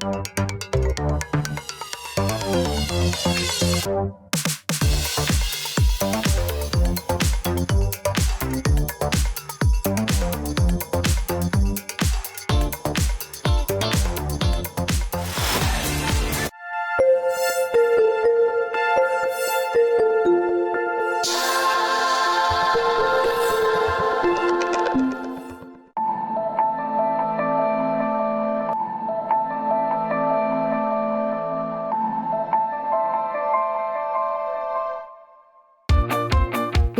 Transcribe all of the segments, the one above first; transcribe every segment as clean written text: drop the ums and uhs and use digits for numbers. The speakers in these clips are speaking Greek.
Είμαι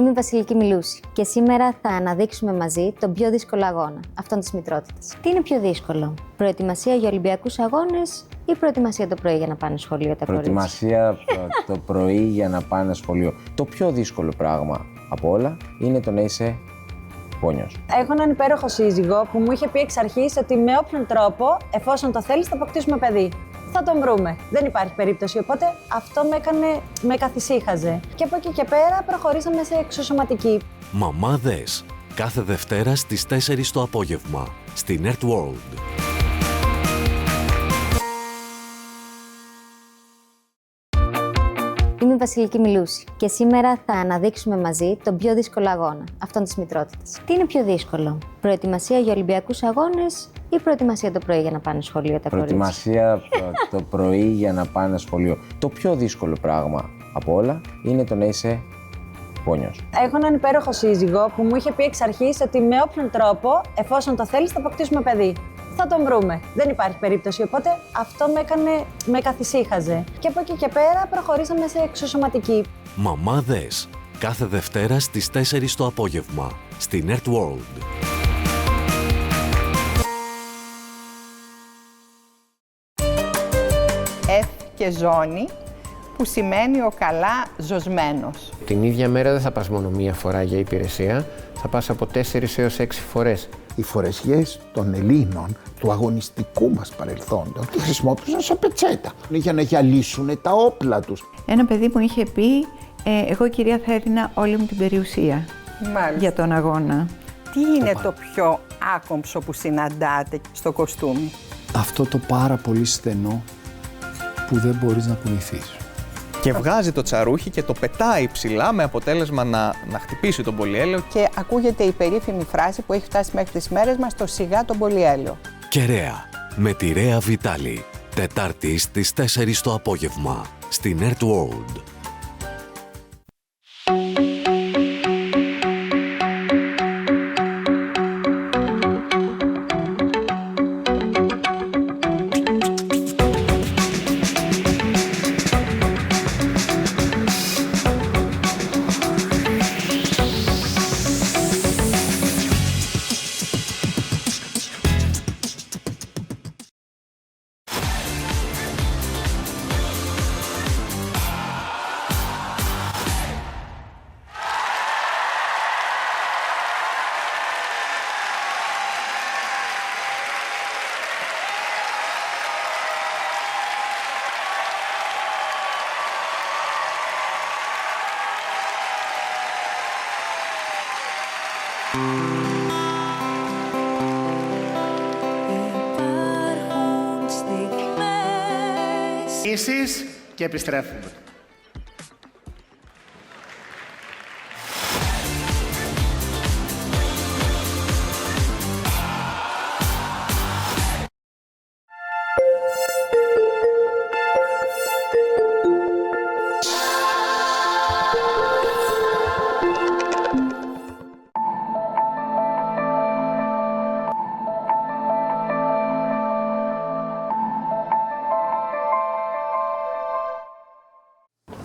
η Βασιλική Μιλούση και σήμερα θα αναδείξουμε μαζί τον πιο δύσκολο αγώνα, αυτόν της μητρότητας. Τι είναι πιο δύσκολο, προετοιμασία για Ολυμπιακούς Αγώνες ή προετοιμασία το πρωί για να πάνε σχολείο τα κορίτσια? Προετοιμασία το πρωί για να πάνε σχολείο. Το πιο δύσκολο πράγμα από όλα είναι το να είσαι γόνιος. Έχω έναν υπέροχο σύζυγο που μου είχε πει εξ αρχής ότι με όποιον τρόπο, εφόσον το θέλεις, θα αποκτήσουμε παιδί. Θα τον βρούμε. Δεν υπάρχει περίπτωση. Οπότε αυτό με καθησύχαζε. Και από εκεί και πέρα προχωρήσαμε σε εξωσωματική. Μαμάδες. Κάθε Δευτέρα στις 4 το απόγευμα. Στην Earth World. Είμαι η Βασιλική Μιλούση και σήμερα θα αναδείξουμε μαζί τον πιο δύσκολο αγώνα, αυτόν της μητρότητας. Τι είναι πιο δύσκολο, προετοιμασία για Ολυμπιακούς Αγώνες ή προετοιμασία το πρωί για να πάνε σχολείο τα κορίτσια? Προετοιμασία το πρωί για να πάνε σχολείο. Το πιο δύσκολο πράγμα από όλα είναι το να είσαι γόνιος. Έχω έναν υπέροχο σύζυγο που μου είχε πει εξ αρχής ότι με όποιον τρόπο, εφόσον το θέλεις, θα αποκτήσουμε παιδί. Θα τον βρούμε. Δεν υπάρχει περίπτωση. Οπότε αυτό με καθησύχαζε. Και από εκεί και πέρα προχωρήσαμε σε εξωσωματική. Μαμάδες. Κάθε Δευτέρα στις 4 το απόγευμα. Στην Earth World. Και ζώνη, που σημαίνει ο καλά ζωσμένος. Την ίδια μέρα δεν θα πας μόνο μία φορά για υπηρεσία, θα πας από 4 έως 6 φορές. Οι φορεσιές των Ελλήνων του αγωνιστικού μας παρελθόντος τη χρησιμοποιούσαν σαν πετσέτα για να γυαλίσουν τα όπλα τους. Ένα παιδί μου είχε πει, εγώ κυρία θα έδινα όλη μου την περιουσία. Μάλιστα. Για τον αγώνα. Τι είναι το πιο άκομψο που συναντάτε στο κοστούμι? Αυτό το πάρα πολύ στενό που δεν μπορείς να κουνηθείς. Και βγάζει το τσαρούχι και το πετάει ψηλά με αποτέλεσμα να χτυπήσει τον πολυέλαιο. Και ακούγεται η περίφημη φράση που έχει φτάσει μέχρι τις μέρες μας, το σιγά τον πολυέλαιο. Κεραία. Με τη Ρέα Βιτάλη. Τετάρτη στις 4 το απόγευμα. Στην Earth World. Και επιστρέφουμε.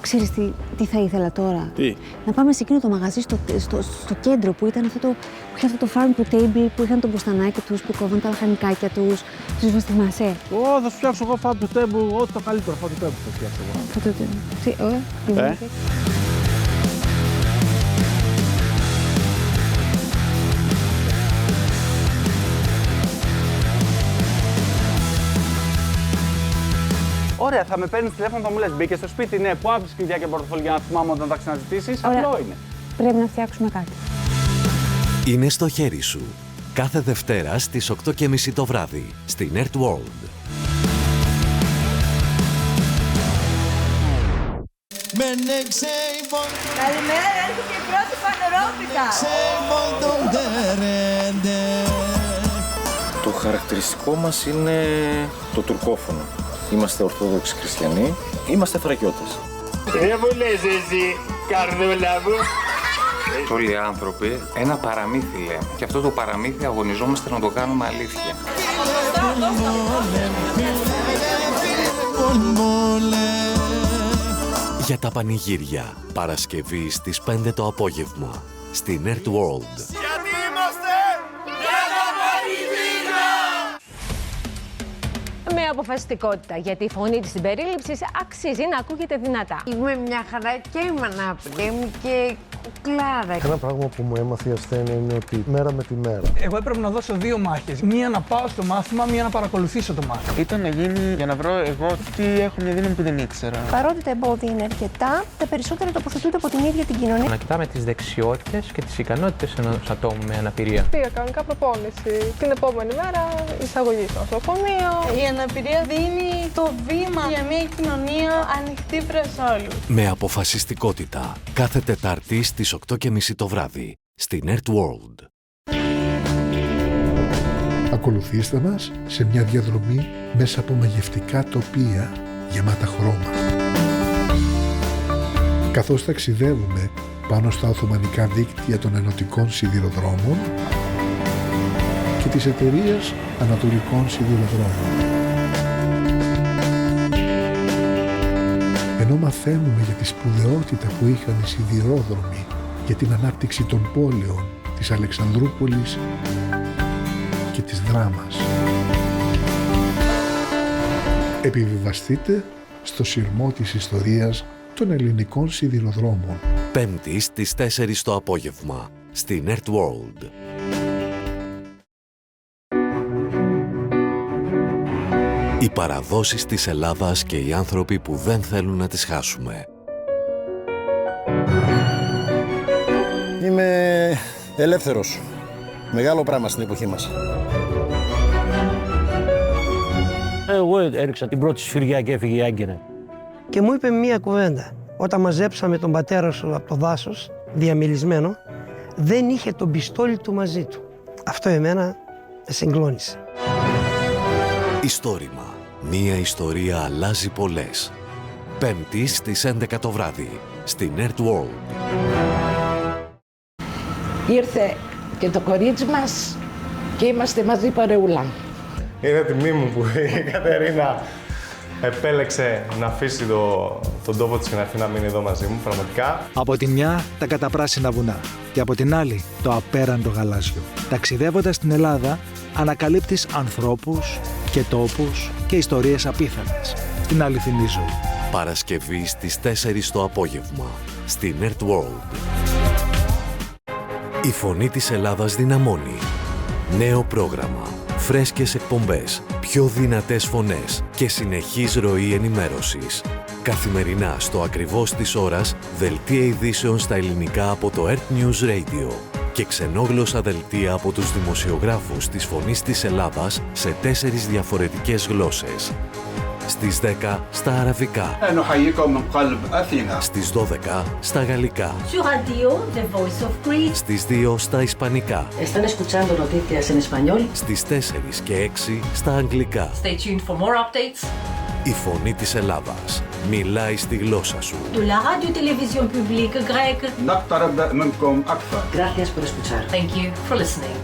Ξέρεις τι θα ήθελα τώρα? Τι? Να πάμε σε εκείνο το μαγαζί στο κέντρο που ήταν αυτό που είχε αυτό το farm to table, που είχαν το μποστανάκι τους, που κόβαν τα λαχανικάκια τους. Τους θυμάσαι? Θα σου φτιάξω εγώ farm to table, ό,τι το καλύτερο farm to table θα φτιάξω εγώ. Ωραία, θα με παίρνεις τηλέφωνο, θα μου λες μπήκε στο σπίτι, ναι, που άφησες κλειδιά και πορτοφόλι για να θυμάμαι όταν τα ξαναζητήσεις. Απλό είναι. Πρέπει να φτιάξουμε κάτι. Είναι στο χέρι σου. Κάθε Δευτέρα στις 8:30 το βράδυ. Στην Earth World. Καλημέρα, έρχεται η πρώτη φανερόπιτα. Το χαρακτηριστικό μας είναι το τουρκόφωνο. Είμαστε Ορθόδοξοι Χριστιανοί, είμαστε Θρακιώτες. Δεν μου λες εσύ, καρδούλα μου. Όλοι οι άνθρωποι ένα παραμύθι λέμε. Και αυτό το παραμύθι αγωνιζόμαστε να το κάνουμε αλήθεια. Για τα πανηγύρια, Παρασκευή στις 5 το απόγευμα, στην Earth World. Γιατί είμαστε για τα πανηγύρια! Με αποφασιστικότητα, γιατί η φωνή της συμπερίληψης αξίζει να ακούγεται δυνατά. Είμαι μια χαρά και είμαι ανάπηρη και κουκλάρα. Ένα πράγμα που μου έμαθε η ασθένεια είναι ότι μέρα με τη μέρα. Εγώ έπρεπε να δώσω δύο μάχες. Μία να πάω στο μάθημα, μία να παρακολουθήσω το μάθημα. Ήταν να γίνει για να βρω εγώ τι έχω μια δύναμη που δεν ήξερα. Παρότι τα εμπόδια είναι αρκετά, τα περισσότερα τοποθετούνται από την ίδια την κοινωνία. Να κοιτάμε τις δεξιότητες και τις ικανότητες ενός ατόμου με αναπηρία. Πήγα κανονικά προπόνηση. Την επόμενη μέρα εισαγωγή στο νοσοκομείο. Η αναπηρία δίνει το βήμα για μια κοινωνία ανοιχτή προς όλους. Με αποφασιστικότητα, κάθε Τετάρτη στις 8:30 το βράδυ, στην Earth World. Ακολουθήστε μας σε μια διαδρομή μέσα από μαγευτικά τοπία γεμάτα χρώμα. Καθώς ταξιδεύουμε πάνω στα οθωμανικά δίκτυα των ενωτικών σιδηροδρόμων και της εταιρείας Ανατολικών Σιδηροδρόμων. Ενώ μαθαίνουμε για τη σπουδαιότητα που είχαν οι σιδηρόδρομοι για την ανάπτυξη των πόλεων της Αλεξανδρούπολης και της Δράμας. Επιβιβαστείτε στο σειρμό της ιστορίας των ελληνικών σιδηροδρόμων. Πέμπτη στις 4 το απόγευμα, στην Earth World. Οι παραδόσεις της Ελλάδας και οι άνθρωποι που δεν θέλουν να τις χάσουμε. Είμαι ελεύθερος. Μεγάλο πράγμα στην εποχή μας. Εγώ έριξα την πρώτη σφυριά και έφυγε η Άγκυρα. Και μου είπε μία κουβέντα. Όταν μαζέψαμε τον πατέρα σου από το δάσος, διαμελισμένο, δεν είχε τον πιστόλι του μαζί του. Αυτό εμένα με συγκλώνησε. Ιστόρημα. Μία ιστορία αλλάζει πολλές. Πέμπτη στις 11 το βράδυ, στην Earth World. Ήρθε και το κορίτσι μας και είμαστε μαζί παρεούλα. Είναι τιμή μου που η Κατερίνα επέλεξε να αφήσει τον τόπο της και να έρθει να μείνει εδώ μαζί μου, πραγματικά. Από τη μια τα καταπράσινα βουνά και από την άλλη το απέραντο γαλάζιο. Ταξιδεύοντας στην Ελλάδα ανακαλύπτεις ανθρώπους και τόπους και ιστορίες απίθανες στην αληθινή ζωή. Παρασκευή στις 4 το απόγευμα, στην Earth World. Η φωνή της Ελλάδας δυναμώνει. Νέο πρόγραμμα. Φρέσκες εκπομπές, πιο δυνατές φωνές και συνεχής ροή ενημέρωσης. Καθημερινά στο ακριβώς της ώρας, δελτία ειδήσεων στα ελληνικά από το Earth News Radio και ξενόγλωσσα δελτία από τους δημοσιογράφους της Φωνής της Ελλάδας σε 4 διαφορετικές γλώσσες. Στις 10 στα αραβικά. Στις 12 στα γαλλικά. Στις 2 στα ισπανικά. Στις 4 και 6 στα αγγλικά. Stay tuned for more updates. Η Φωνή της Ελλάδας. Μιλάει στη γλώσσα σου. De la radio-télévision publique grecque. Gracias por escuchar. Thank you for listening.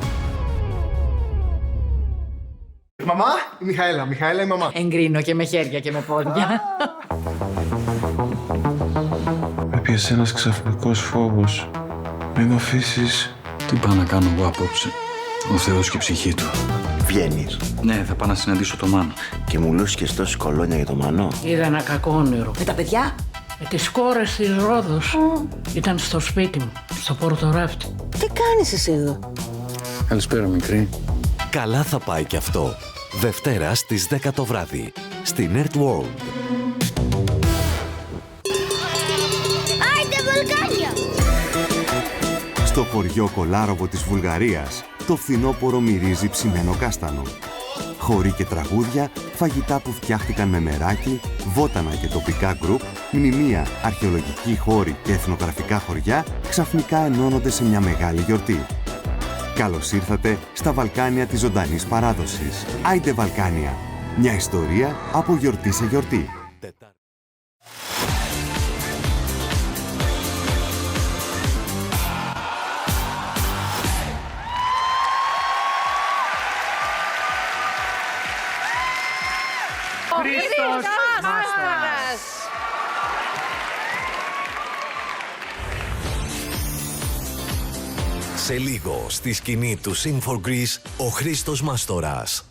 Μαμά, η Μιχαέλα η μαμά. Εγκρίνω και με χέρια και με πόδια. Με πιάσε ένας ξαφνικός φόβος. Μην με αφήσεις. Τι πάω να κάνω εγώ απόψε. Ο Θεός και η ψυχή του. Βγαίνεις. Ναι, θα πάω να συναντήσω το Μάνο. Και μου λούσκες τόση κολόνια για το Μάνο. Είδα ένα κακό όνειρο. Με τα παιδιά. Με τις κόρες της Ρόδος. Ήταν στο σπίτι μου, στο Πορτοράφτη. Τι κάνεις εσύ εδώ? Καλησπέρα, μικρή. Καλά θα πάει κι αυτό. Δευτέρα στις 10 το βράδυ, στην Earth World. Άιντε Βουλγάρια! Στο χωριό Κολάροβο της Βουλγαρίας, το φθινόπωρο μυρίζει ψημένο κάστανο. Χοροί και τραγούδια, φαγητά που φτιάχτηκαν με μεράκι, βότανα και τοπικά γκρουπ, μνημεία, αρχαιολογικοί χώροι και εθνογραφικά χωριά ξαφνικά ενώνονται σε μια μεγάλη γιορτή. Καλώς ήρθατε στα Βαλκάνια της ζωντανής παράδοσης. Άιντε Βαλκάνια! Μια ιστορία από γιορτή σε γιορτή. Χρήστος Μάστορας. Σε λίγο στη σκηνή του Sing for Greece ο Χρήστος Μάστορας.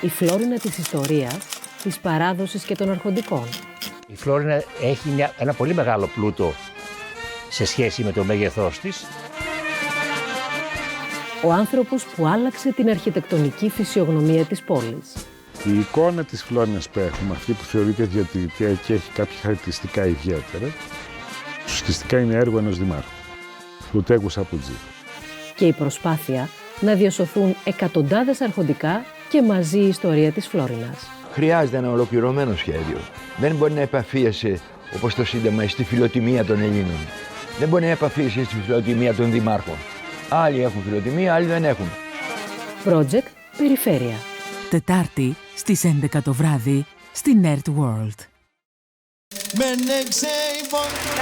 Η Φλόρινα της ιστορίας, της παράδοσης και των αρχοντικών. Η Φλόρινα έχει ένα πολύ μεγάλο πλούτο σε σχέση με το μέγεθός της. Ο άνθρωπος που άλλαξε την αρχιτεκτονική φυσιογνωμία της πόλης. Η εικόνα της Φλόρινας που έχουμε, αυτή που θεωρείται διατηρητική και έχει κάποια χαρακτηριστικά ιδιαίτερα, ουσιαστικά είναι έργο ενός δημάρχου, του Τέγκου Σαπουτζή. Και η προσπάθεια να διασωθούν εκατοντάδες αρχοντικά και μαζί η ιστορία της Φλόρινας. Χρειάζεται ένα ολοκληρωμένο σχέδιο. Δεν μπορεί να επαφίεσαι, όπως το Σύνταγμα, στη φιλοτιμία των Ελλήνων. Δεν μπορεί να επαφίεσαι στη φιλοτιμία των δημάρχων. Άλλοι έχουν φιλοτιμία, άλλοι δεν έχουν. Project Περιφέρεια. Τετάρτη στις 11 το βράδυ στη Nerd World.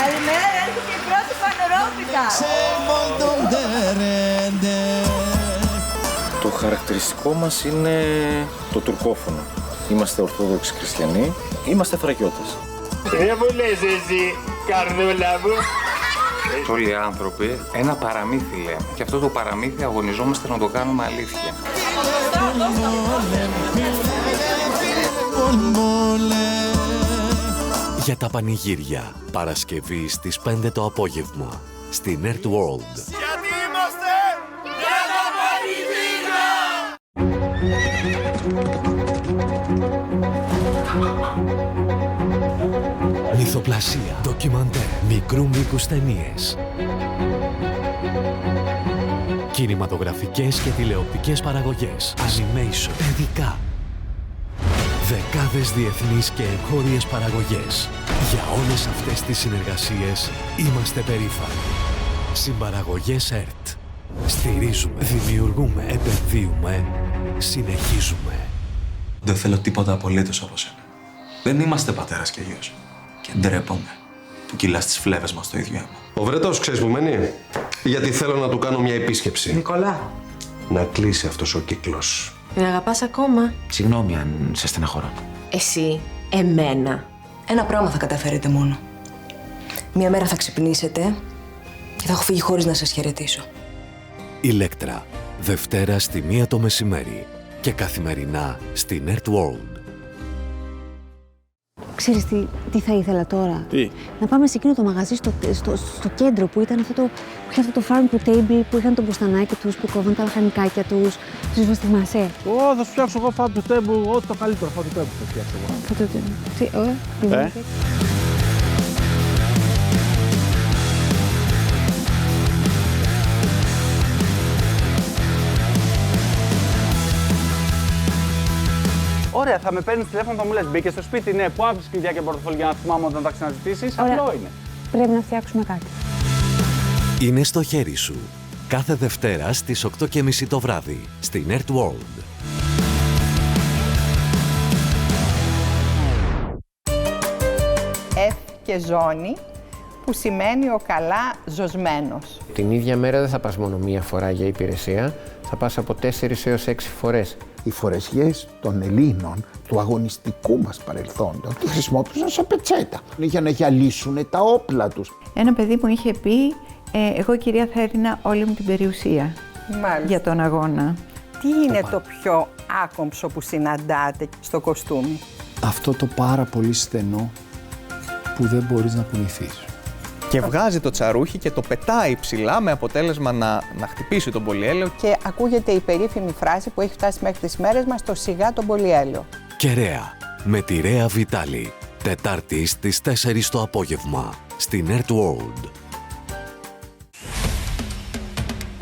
Καλημέρα, έρχεται η πρώτη πανερόπιτα. Το χαρακτηριστικό μας είναι το τουρκόφωνο. Είμαστε Ορθόδοξοι Χριστιανοί, είμαστε Θρακιώτες. Δεν μου λες εσύ, καρδούλα μου. Όλοι οι άνθρωποι ένα παραμύθι λέμε και αυτό το παραμύθι αγωνιζόμαστε να το κάνουμε αλήθεια. Για τα πανηγύρια, Παρασκευή στις 5 το απόγευμα, στη Nerd World. Γιατί είμαστε για τα πανηγύρια! Μυθοπλασία, ντοκιμαντέρ, μικρού μήκους ταινίες. Κινηματογραφικές και τηλεοπτικές παραγωγές, animation, παιδικά. Δεκάδες διεθνείς και εγχώριες παραγωγές. Για όλες αυτές τις συνεργασίες είμαστε περήφανοι. Συμπαραγωγές ΕΡΤ. Στηρίζουμε, δημιουργούμε, επενδύουμε, συνεχίζουμε. Δεν θέλω τίποτα απολύτως από σένα. Δεν είμαστε πατέρας και γιος. Και ντρέπομαι που κυλάς τις φλέβες μας στο ίδιο αίμα. Ο Βρετός ξέρεις που μένει? Γιατί θέλω να του κάνω μια επίσκεψη. Νικολά. Να κλείσει αυτός ο κύκλος. Με αγαπάς ακόμα? Συγγνώμη αν σε στεναχωρώ. Εσύ, εμένα. Ένα πράγμα θα καταφέρετε μόνο. Μια μέρα θα ξυπνήσετε και θα έχω φύγει χωρίς να σας χαιρετήσω. Ηλέκτρα. Δευτέρα στη 1 το μεσημέρι και καθημερινά στη Nerd World. Ξέρεις τι θα ήθελα τώρα? Τι? Να πάμε σε εκείνο το μαγαζί στο κέντρο που ήταν αυτό που είχε αυτό το farm to table, που είχαν το μποστανάκι τους, που κόβαν τα λαχανικάκια τους. Τους θυμάσαι? Θα σου φτιάξω εγώ farm to table, ό,τι το καλύτερο farm to table θα φτιάξω εγώ. Ωραία, θα με παίρνει τηλέφωνο, θα μου λες μπήκε στο σπίτι, ναι, που άφησε κλειδιά και πορτοφόλι για να θυμάμαι όταν τα ξαναζητήσεις. Απλό είναι. Πρέπει να φτιάξουμε κάτι. Είναι στο χέρι σου. Κάθε Δευτέρα στις 8:30 το βράδυ στη Nerd World. Και ζώνη, που σημαίνει ο καλά ζωσμένος. Την ίδια μέρα δεν θα πας μόνο μία φορά για υπηρεσία, θα πας από 4 έως 6 φορές. Οι φορεσιές των Ελλήνων του αγωνιστικού μας παρελθόντος τη χρησιμοποιούσαν σαν πετσέτα για να γυαλίσουν τα όπλα τους. Ένα παιδί μου είχε πει, εγώ κυρία θα έδινα όλη μου την περιουσία. Μάλιστα. Για τον αγώνα. Τι είναι το πιο άκομψο που συναντάτε στο κοστούμι? Αυτό το πάρα πολύ στενό που δεν μπορείς να κουνηθείς. Και βγάζει το τσαρούχι και το πετάει ψηλά με αποτέλεσμα να χτυπήσει τον πολυέλαιο. Και ακούγεται η περίφημη φράση που έχει φτάσει μέχρι τις μέρες μας, το σιγά τον πολυέλαιο. Κεραία με τη Ρέα Βιτάλη. Τετάρτη στις 4 το απόγευμα στην Nerd World.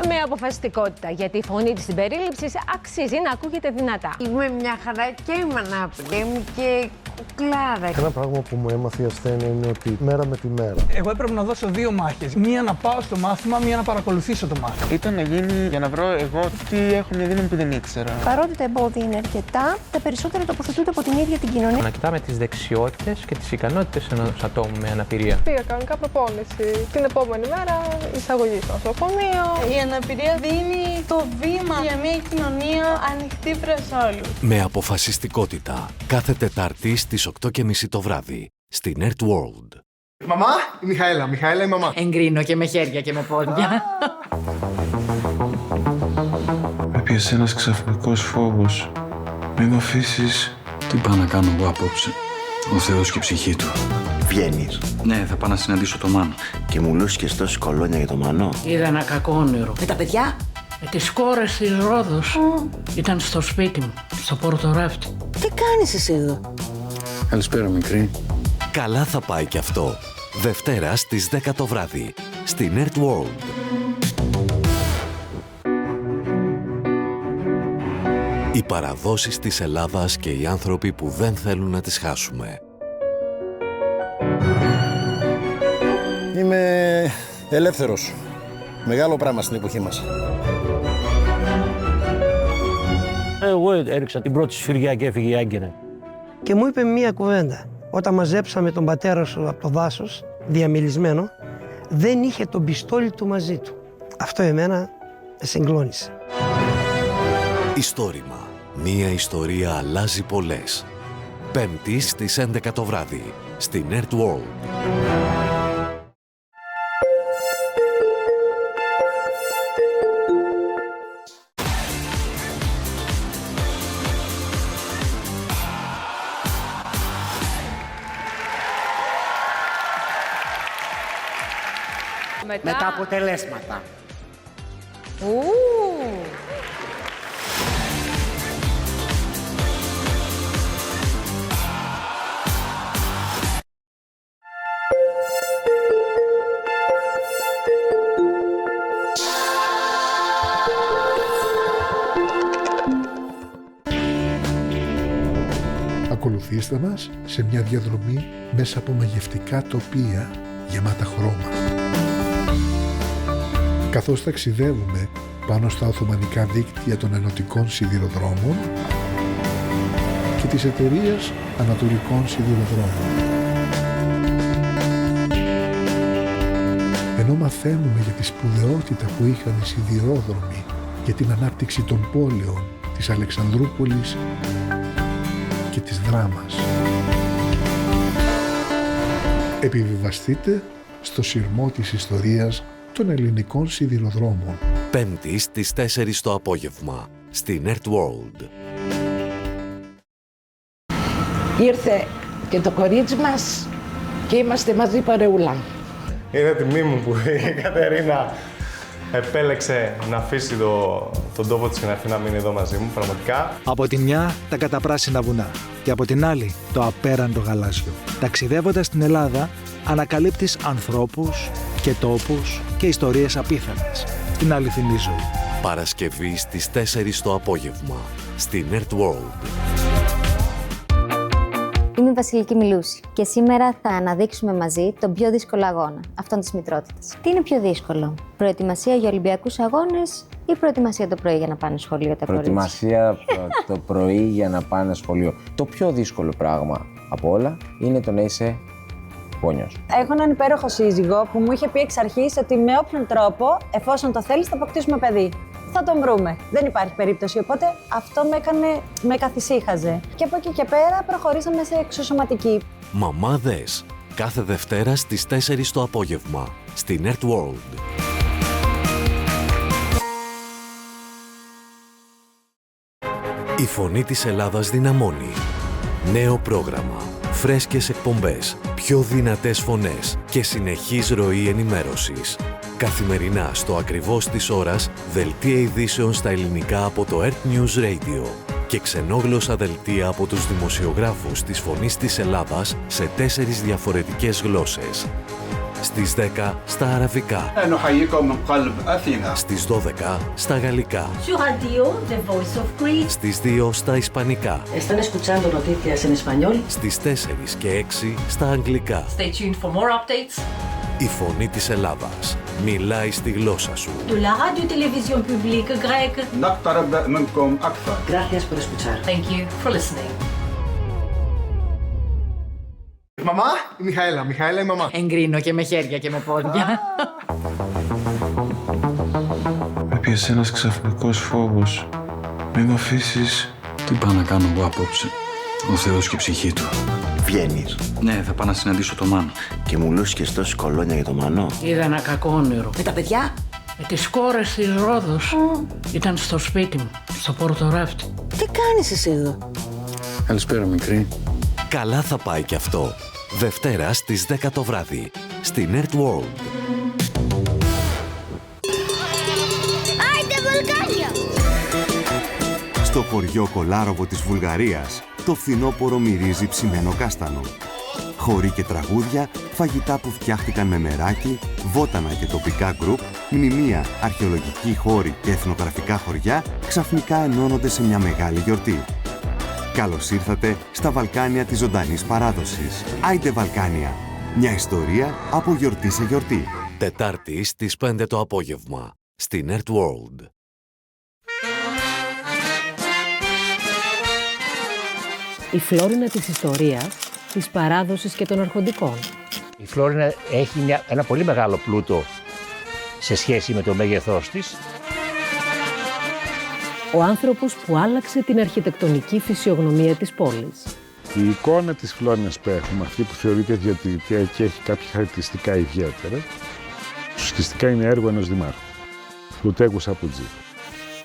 Με αποφασιστικότητα, γιατί η φωνή της συμπερίληψης αξίζει να ακούγεται δυνατά. Είμαι μια χαρά και είμαι ανάπηρη, είμαι και κουκλάρα. Ένα πράγμα που μου έμαθε η ασθένεια είναι ότι μέρα με τη μέρα. Εγώ έπρεπε να δώσω 2 μάχες. Μία να πάω στο μάθημα, μία να παρακολουθήσω το μάθημα. Ήταν να γίνει για να βρω εγώ τι έχω μια δύναμη που δεν ήξερα. Παρότι τα εμπόδια είναι αρκετά, τα περισσότερα τοποθετούνται από την ίδια την κοινωνία. Να κοιτάμε τις δεξιότητες και τις ικανότητες ενός ατόμου με αναπηρία. Πήγα κανονικά προπόνηση. Την επόμενη μέρα εισαγωγή στο νοσοκομείο. Η αναπηρία δίνει το βήμα για μια κοινωνία ανοιχτή προς όλους. Με αποφασιστικότητα, κάθε Τετάρτη στις 8:30 το βράδυ, στη Nerd World. Μαμά, η Μιχαέλα η μαμά. Εγκρίνω και με χέρια και με πόδια. Με πιέσε ένας ξαφνικός φόβος. Μην το αφήσεις. Τι πάω να κάνω εγώ απόψε. Ο Θεός και η ψυχή του. Βγαίνεις. Ναι, θα πάω να συναντήσω το Μάνο. Και μου λούσκες τόση κολόνια για το Μάνο. Είδα ένα κακό όνειρο. Με τα παιδιά. Με τις κόρες της Ρόδος. Ήταν στο σπίτι μου, στο Πορτορέφτη. Τι κάνεις εσύ εδώ? Καλησπέρα, μικρή. Καλά θα πάει κι αυτό. Δευτέρα στις 10 το βράδυ, στη Nerd World. Οι παραδόσεις της Ελλάδας και οι άνθρωποι που δεν θέλουν να τις χάσουμε. Είμαι ελεύθερος. Μεγάλο πράγμα στην εποχή μας. Εγώ έριξα την πρώτη σφυριά και έφυγε η Άγκυρα. Και μου είπε μία κουβέντα. Όταν μαζέψαμε τον πατέρα σου από το δάσος, διαμελισμένο, δεν είχε τον πιστόλι του μαζί του. Αυτό εμένα με συγκλώνησε. Ιστόρημα. Μία ιστορία αλλάζει πολλές. Πέμπτη στις 11 το βράδυ, στη Nerd World. Με τα αποτελέσματα. Ακολουθήστε μας σε μια διαδρομή μέσα από μαγευτικά τοπία γεμάτα χρώμα. Καθώς ταξιδεύουμε πάνω στα οθωμανικά δίκτυα των ενωτικών σιδηροδρόμων και της εταιρείας Ανατολικών Σιδηροδρόμων. Ενώ μαθαίνουμε για τη σπουδαιότητα που είχαν οι σιδηρόδρομοι για την ανάπτυξη των πόλεων της Αλεξανδρούπολης και της Δράμας. Επιβιβαστείτε στο σειρμό της ιστορίας των ελληνικών σιδηροδρόμων. Πέμπτη στις 4 το απόγευμα, στη Nerd World. Ήρθε και το κορίτσι μας και είμαστε μαζί παρεούλα. Είναι τιμή μου που η Κατερίνα επέλεξε να αφήσει τον τόπο της και να έρθει να μείνει εδώ μαζί μου, πραγματικά. Από τη μια τα καταπράσινα βουνά και από την άλλη το απέραντο γαλάζιο. Ταξιδεύοντας στην Ελλάδα, ανακαλύπτεις ανθρώπους και τόπους και ιστορίες απίθανες στην αληθινή ζωή. Παρασκευή στις 4 το απόγευμα, στη Nerd World. Είμαι η Βασιλική Μιλούση και σήμερα θα αναδείξουμε μαζί τον πιο δύσκολο αγώνα, αυτόν της μητρότητας. Τι είναι πιο δύσκολο, προετοιμασία για Ολυμπιακούς Αγώνες ή προετοιμασία το πρωί για να πάνε σχολείο τα κορίτσια? Προετοιμασία το πρωί για να πάνε σχολείο. Το πιο δύσκολο πράγμα από όλα είναι το να είσαι γόνιος. Έχω έναν υπέροχο σύζυγο που μου είχε πει εξ αρχής ότι με όποιον τρόπο, εφόσον το θέλεις, θα αποκτήσουμε παιδί. Θα τον βρούμε. Δεν υπάρχει περίπτωση. Οπότε αυτό με καθησύχαζε. Και από εκεί και πέρα προχωρήσαμε σε εξωσωματική. Μαμάδες, κάθε Δευτέρα στις 4 το απόγευμα, στη Nerd World. Η φωνή της Ελλάδας δυναμώνει. Νέο πρόγραμμα. Φρέσκες εκπομπές. πιο δυνατές φωνές και συνεχής ροή ενημέρωσης. Καθημερινά στο ακριβώς της ώρας, δελτία ειδήσεων στα ελληνικά από το Earth News Radio και ξενόγλωσσα δελτία από τους δημοσιογράφους της Φωνής της Ελλάδας σε 4 διαφορετικές γλώσσες. Στις 10 στα αραβικά, στις 12 στα γαλλικά, στις 2 στα ισπανικά, στις 4 και 6 στα αγγλικά. Η Φωνή της Ελλάδας μιλάει στη γλώσσα σου. Μαμά, η Μιχαέλα η μαμά. Εγκρίνω και με χέρια και με πόδια. Με πιάσε ένας ξαφνικός φόβος. Μην με αφήσεις. Τι πάω να κάνω εγώ απόψε. Ο Θεός και η ψυχή του. Βγαίνεις. Ναι, θα πάω να συναντήσω το Μάνο. Και μου λούσκες τόση κολόνια για το Μάνο. Είδα ένα κακό όνειρο. Με τα παιδιά. Με τις κόρες της Ρόδος. Ήταν στο σπίτι μου, στο Πορτοράφτη. Τι κάνεις εσύ εδώ? Καλησπέρα, μικρή. Καλά θα πάει κι αυτό. Δευτέρα στις 10 το βράδυ, στην Earth World. Άιντε Βαλκάνια! Στο χωριό Κολάροβο της Βουλγαρίας, το φθινόπωρο μυρίζει ψημένο κάστανο. Χοροί και τραγούδια, φαγητά που φτιάχτηκαν με μεράκι, βότανα και τοπικά γκρουπ, μνημεία, αρχαιολογικοί χώροι και εθνογραφικά χωριά ξαφνικά ενώνονται σε μια μεγάλη γιορτή. Καλώς ήρθατε στα Βαλκάνια της ζωντανής παράδοσης. Άιντε Βαλκάνια! Μια ιστορία από γιορτή σε γιορτή. Τετάρτη στις 5 το απόγευμα, στην Earth World. Η Φλόρινα της ιστορίας, της παράδοσης και των αρχοντικών. Η Φλόρινα έχει ένα πολύ μεγάλο πλούτο σε σχέση με το μέγεθός της. Ο άνθρωπος που άλλαξε την αρχιτεκτονική φυσιογνωμία της πόλης. Η εικόνα της Φλόρινας που έχουμε, αυτή που θεωρείται διατηρητική και έχει κάποια χαρακτηριστικά ιδιαίτερα, ουσιαστικά είναι έργο ενός δημάρχου, του Τέγκου Σαπουτζή.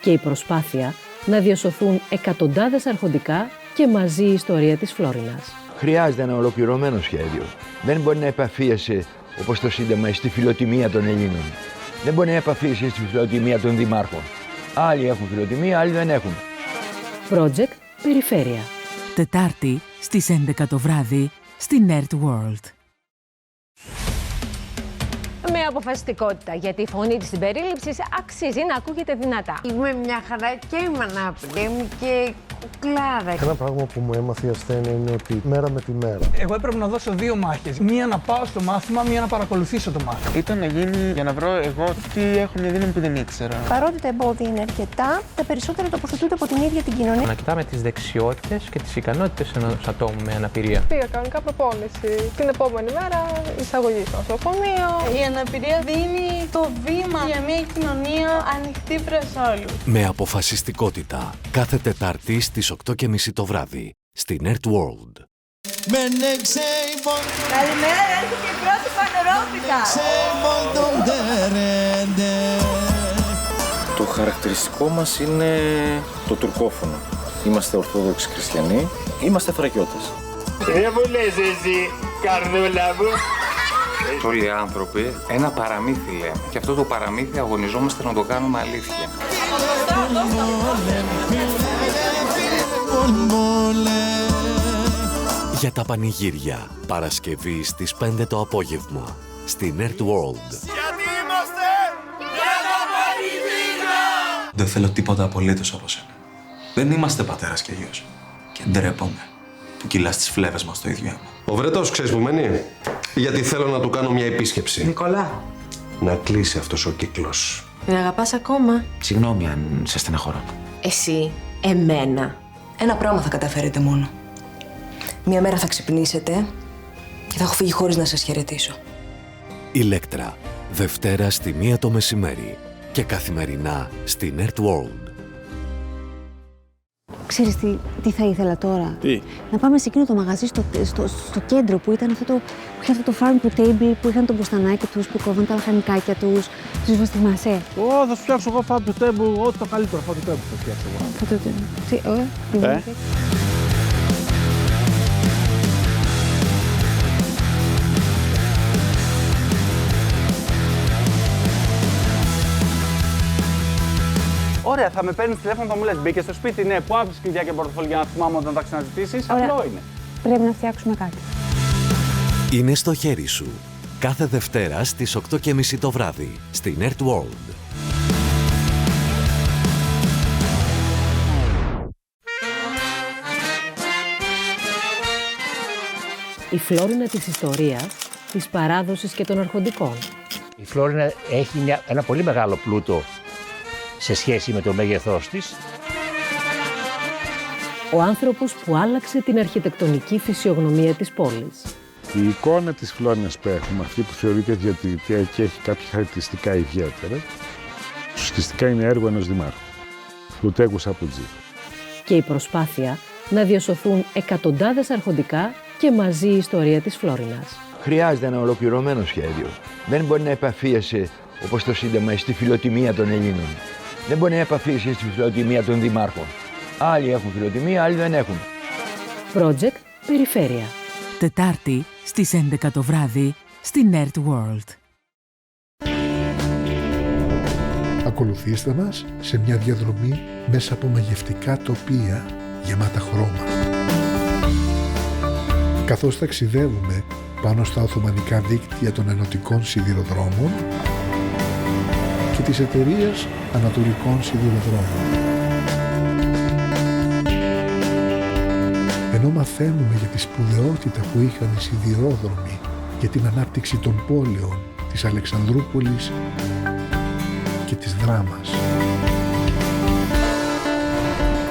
Και η προσπάθεια να διασωθούν εκατοντάδες αρχοντικά και μαζί η ιστορία της Φλόρινας. Χρειάζεται ένα ολοκληρωμένο σχέδιο. Δεν μπορεί να επαφίεσαι, όπως το Σύνταγμα, στη φιλοτιμία των Ελλήνων. Δεν μπορεί να επαφίεσαι στη φιλοτιμία των δημάρχων. Άλλοι έχουν φιλοτιμία, άλλοι δεν έχουν. Project Περιφέρεια. Τετάρτη στις 11 το βράδυ στην Earth World. Με αποφασιστικότητα, γιατί η φωνή της συμπερίληψης αξίζει να ακούγεται δυνατά. Είμαι μια χαρά και είμαι ανάπηρη, είμαι και κουκλάρα. Ένα πράγμα που μου έμαθε η ασθένεια είναι ότι μέρα με τη μέρα. Εγώ έπρεπε να δώσω 2 μάχες. Μία να πάω στο μάθημα, μία να παρακολουθήσω το μάθημα. Ήταν να γίνει για να βρω εγώ τι έχω μια δύναμη που δεν ήξερα. Παρότι τα εμπόδια είναι αρκετά, τα περισσότερα τοποθετούνται από την ίδια την κοινωνία. Να κοιτάμε τις δεξιότητες και τις ικανότητες ενός ατόμου με αναπηρία. Πήγα κανονικά προπόνηση. Την επόμενη μέρα εισαγωγή στο νοσοκομείο. Η αναπηρία δίνει το βήμα για μια κοινωνία ανοιχτή προς όλους. Με αποφασιστικότητα, κάθε Τετάρτη στις 8:30 το βράδυ, στην Earth World. Καλημέρα, έρχεται η πρώτη φανερόπιτα. Το χαρακτηριστικό μας είναι το τουρκόφωνο. Είμαστε Ορθόδοξοι Χριστιανοί, είμαστε Θρακιώτες. Δεν μου λες εσύ, καρδούλα μου. Όλοι οι άνθρωποι ένα παραμύθι λέμε. Και αυτό το παραμύθι αγωνιζόμαστε να το κάνουμε αλήθεια. Για τα πανηγύρια, Παρασκευή στις 5 το απόγευμα, στην Earth World. Γιατί είμαστε για τα πανηγύρια! Δεν θέλω τίποτα απολύτως από σένα. Δεν είμαστε πατέρας και γιος. Και ντρέπομαι που κυλάς τις φλέβες μας στο ίδιο αίμα. Ο Βρετός ξέρεις που μένει, γιατί θέλω να του κάνω μια επίσκεψη. Νικολά. Να κλείσει αυτός ο κύκλος. Την αγαπάς ακόμα? Συγγνώμη αν σε στεναχωρώ. Εσύ, εμένα. Ένα πράγμα θα καταφέρετε μόνο. Μια μέρα θα ξυπνήσετε και θα έχω φύγει χωρίς να σας χαιρετήσω. Ηλέκτρα, Δευτέρα στη 1 το μεσημέρι και καθημερινά στην Earth World. Ξέρεις τι θα ήθελα τώρα? Τι? Να πάμε σε εκείνο το μαγαζί στο κέντρο που ήταν αυτό που είχε αυτό το farm to table, που είχαν το μποστανάκι τους, που κόβαν τα λαχανικάκια τους. Τους θυμάσαι? Θα σου φτιάξω εγώ farm to table, ό,τι το καλύτερο farm to table θα φτιάξω εγώ. Ωραία, θα με παίρνεις τηλέφωνο, θα μου λες μπήκε στο σπίτι, ναι, που άφησες κλειδιά και πορτοφόλι για να θυμάμαι όταν θα ξαναζητήσεις. Απλό είναι. Πρέπει να φτιάξουμε κάτι. Είναι στο χέρι σου. Κάθε Δευτέρα στις 8:30 το βράδυ στην Earth World. Η Φλόρινα της ιστορίας, της παράδοσης και των αρχοντικών. Η Φλόρινα έχει ένα πολύ μεγάλο πλούτο σε σχέση με το μέγεθός της. Ο άνθρωπος που άλλαξε την αρχιτεκτονική φυσιογνωμία της πόλης. Η εικόνα της Φλόρινας που έχουμε, αυτή που θεωρείται διατηρητικά και έχει κάποια χαρακτηριστικά ιδιαίτερα, ουσιαστικά είναι έργο ενός δημάρχου, του Τέγκου Σαπουτζή. Και η προσπάθεια να διασωθούν εκατοντάδες αρχοντικά και μαζί η ιστορία της Φλόρινας. Χρειάζεται ένα ολοκληρωμένο σχέδιο. Δεν μπορεί να επαφίεσαι, όπως το Σύνταγμα, στη φιλοτιμία των Ελλήνων. Δεν μπορεί να επαφίεσαι στη φιλοτιμία των δημάρχων. Άλλοι έχουν φιλοτιμία, άλλοι δεν έχουν. Project Περιφέρεια. Τετάρτη στις 11 το βράδυ στην Earth World. Ακολουθήστε μας σε μια διαδρομή μέσα από μαγευτικά τοπία γεμάτα χρώμα. Καθώς ταξιδεύουμε πάνω στα οθωμανικά δίκτυα των ενωτικών σιδηροδρόμων και της εταιρείας Ανατολικών Σιδηροδρόμων. Ενώ μαθαίνουμε για τη σπουδαιότητα που είχαν οι σιδηρόδρομοι για την ανάπτυξη των πόλεων της Αλεξανδρούπολης και της Δράμας.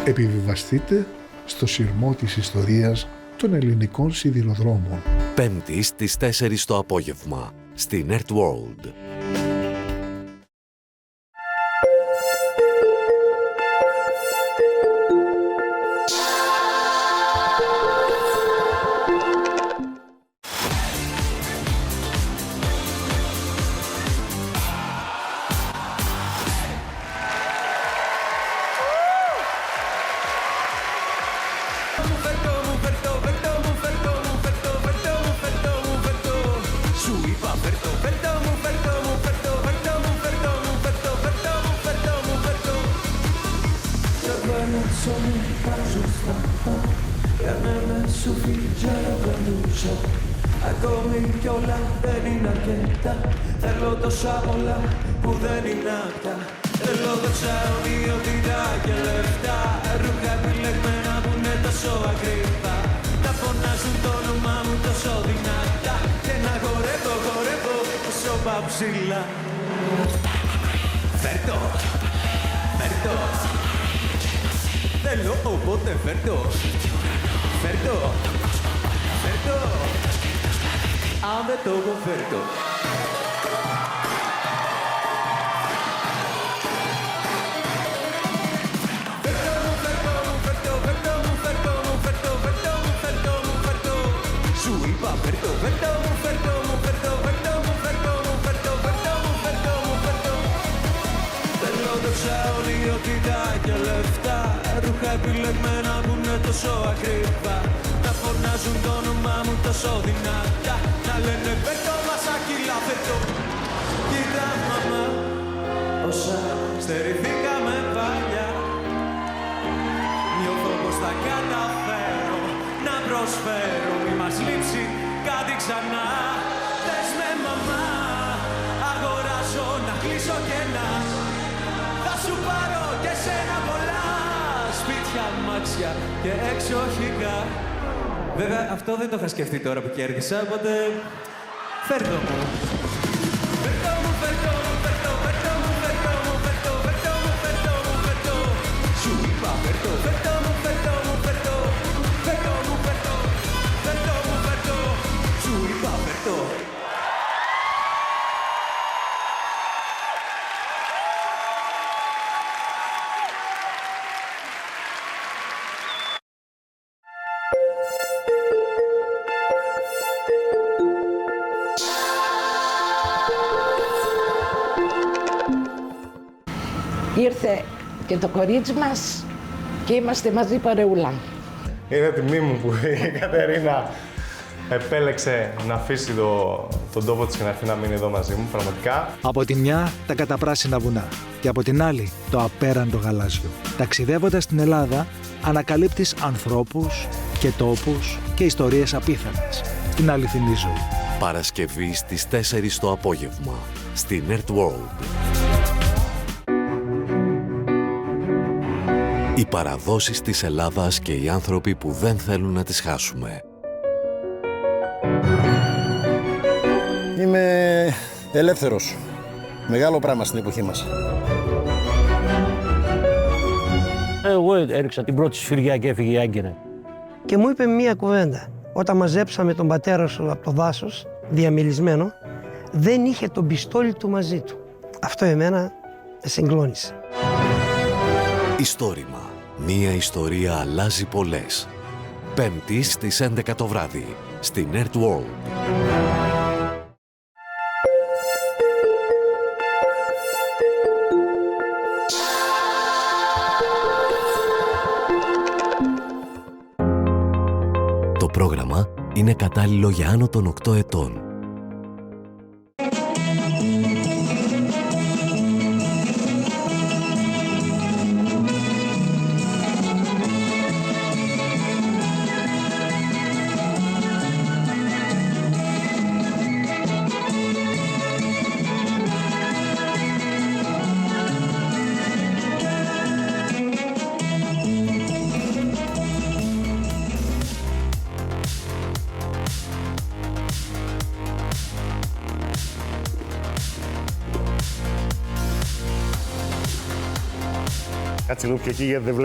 Επιβιβαστείτε στο σειρμό της ιστορίας των ελληνικών σιδηροδρόμων. Πέμπτη στις 4 το απόγευμα στην Earth World. Ακόμη κι όλα δεν είναι αρκετά. Θέλω τόσα πολλά που δεν είναι αυτά. Θέλω δόξα, ονειότητα και λεφτά. Ρούχα επιλεγμένα που είναι τόσο ακριβά. Να φωνάζουν το όνομά μου τόσο δυνατά. Και να χορεύω, χορεύω όσο πάω ψηλά. Φέρτο, φέρτο. Θέλω οπότε φέρτο. Φέρτο, φέρτο. Αν δεν το έχω φέρτο. Σου είπα φέρτο, φέρτο μου, φέρτο μου, φέρτο, φέρτο μου, φέρτο μου, φέρτο, φέρτο μου, φέρτο μου, φέρτο. Θέλω δόξα, ονειότητα και λεφτά. Ρούχα επιλεγμένα που είναι τόσο ακριβά. Να φωνάζουν το όνομά μου τόσο δυνατά. Να λένε φέρτο μας ακύλα, φέρτο. Κοίτα μαμά, όσα στερηθήκαμε παλιά. Νιώθω πως θα καταφέρω να προσφέρω. Μη μας λείψει κάτι ξανά. Πες με μαμά, αγοράζω να κλείσω κενά. Θα σου πάρω και σένα πολλά. Σπίτια, μάξια και εξοχικά. Βέβαια αυτό δεν το είχα σκεφτεί τώρα που κέρδισα, οπότε φέρτο μου. Φέρτο μου, φέρτο μου, φέρτο, φέρτο μου, φέρτο μου, φέρτο, φέρτο μου, φέρτο μου, φέρτο. Σου είπα φέρτο, φέρτο μου, φέρτο μου, φέρτο, φέρτο μου, φέρτο, φέρτο μου, φέρτο. Σου είπα φέρτο. Ήρθε και το κορίτσι μας και είμαστε μαζί παρεούλα. Είναι τιμή μου που η Κατερίνα επέλεξε να αφήσει τον τόπο της και να έρθει να μείνει εδώ μαζί μου, πραγματικά. Από τη μια τα καταπράσινα βουνά και από την άλλη το απέραντο γαλάζιο. Ταξιδεύοντας στην Ελλάδα, ανακαλύπτεις ανθρώπους και τόπους και ιστορίες απίθανες στην αληθινή ζωή. Παρασκευή στις 4 το απόγευμα στην Earth World. Οι παραδόσεις της Ελλάδας και οι άνθρωποι που δεν θέλουν να τις χάσουμε. Είμαι ελεύθερος. Μεγάλο πράγμα στην εποχή μας. Εγώ έριξα την πρώτη σφυριά και έφυγε η Άγκυρα. Και μου είπε μία κουβέντα. Όταν μαζέψαμε τον πατέρα σου από το δάσος, διαμελισμένο, δεν είχε τον πιστόλι του μαζί του. Αυτό εμένα με συγκλώνησε. Ιστόρημα. Μία ιστορία αλλάζει πολλές. Πέμπτη στις 11 το βράδυ στην Earth World. Το πρόγραμμα είναι κατάλληλο για άνω των 8 ετών. Κάτσε λίγο πιο εκεί γιατί δεν βλέπω.